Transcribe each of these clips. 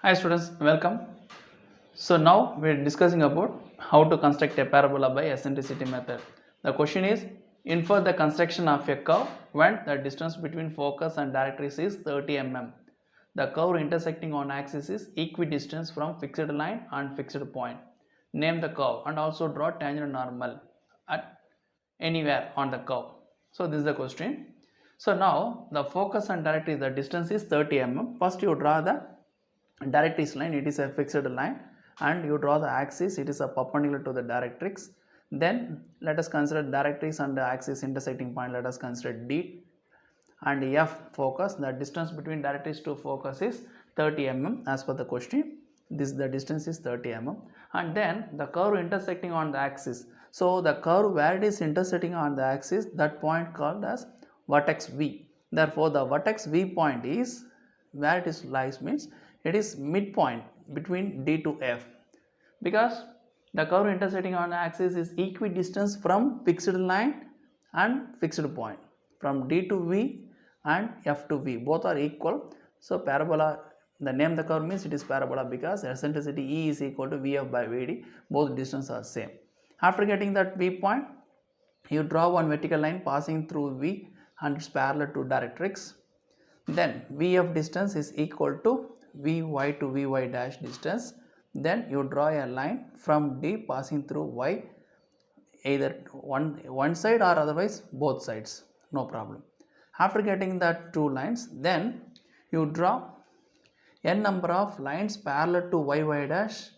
Hi students, welcome. So now we are discussing about how to construct a parabola by eccentricity method. The question is, infer the construction of a curve when the distance between focus and directrix is 30 mm. The curve intersecting on axis is equidistant from fixed line and fixed point. Name the curve and also draw tangent normal at anywhere on the curve. So this is the question. So now the focus and directrix, the distance is 30 mm. First you draw the directrix line, it is a fixed line, and you draw the axis, it is a perpendicular to the directrix. Then let us consider directrix and the axis intersecting point, let us consider D and F focus. The distance between directrix to focus is 30 mm as per the question. This the distance is 30 mm, and then the curve intersecting on the axis. So the curve where it is intersecting on the axis, that point called as vertex V. Therefore the vertex V point is where it is lies, means it is midpoint between D to F, because the curve intersecting on the axis is equidistant from fixed line and fixed point. From D to V and F to V, both are equal. So parabola, the name the curve means it is parabola because eccentricity E is equal to Vf by Vd, both distances are same. After getting that V point, you draw one vertical line passing through V and it's parallel to directrix. Then Vf distance is equal to Vy to Vy dash distance. Then you draw a line from D passing through Y, either one side or otherwise both sides, no problem. After getting that two lines, then you draw n number of lines parallel to Yy dash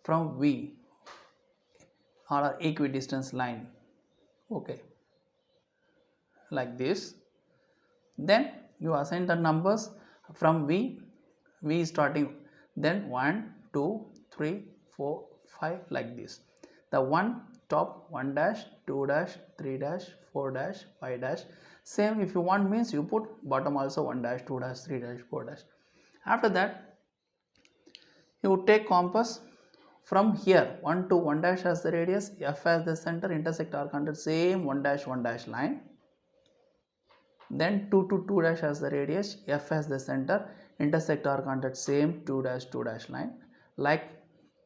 from V or equidistance line. Okay, like this. Then you assign the numbers from V starting, then 1, 2, 3, 4, 5 like this. The one top 1 dash, 2 dash, 3 dash, 4 dash, 5 dash. Same if you want means you put bottom also 1 dash, 2 dash, 3 dash, 4 dash. After that you take compass from here 1 to 1 dash as the radius, F as the center, intersect arc under same 1 dash line. Then 2 to 2 dash as the radius, F as the center, intersect arc on that same 2 dash line, like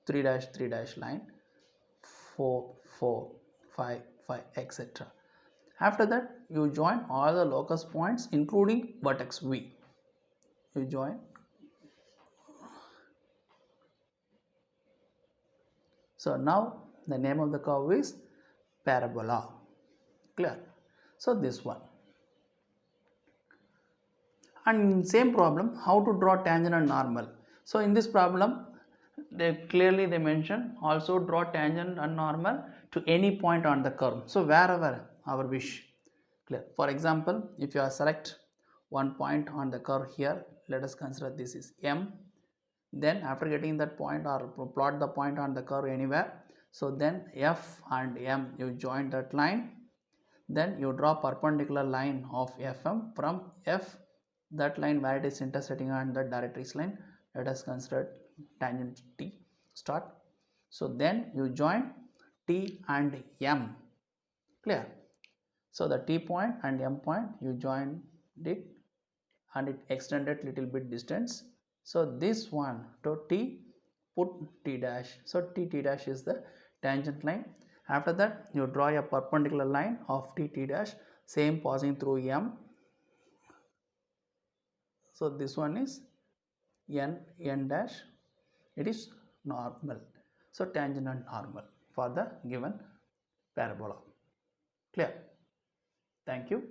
3 dash line, 4 4 5 5 etc. After that you join all the locus points including vertex V. You join. So now the name of the curve is parabola. Clear? So this one. And same problem, how to draw tangent and normal. So in this problem they clearly they mention also draw tangent and normal to any point on the curve, so wherever our wish. Clear? For example, if you are select one point on the curve here, let us consider this is M. Then after getting that point or plot the point on the curve anywhere, so then F and M you join that line. Then you draw perpendicular line of FM from F, that line where it is intersecting on the directrix line, let us consider tangent T start. So then you join T and M. Clear? So the T point and M point you join it and it extended little bit distance. So this one to T, put T dash. So T dash is the tangent line. After that you draw a perpendicular line of T dash, same passing through M. So this one is N dash, it is normal. So tangent and normal for the given parabola. Clear? Thank you.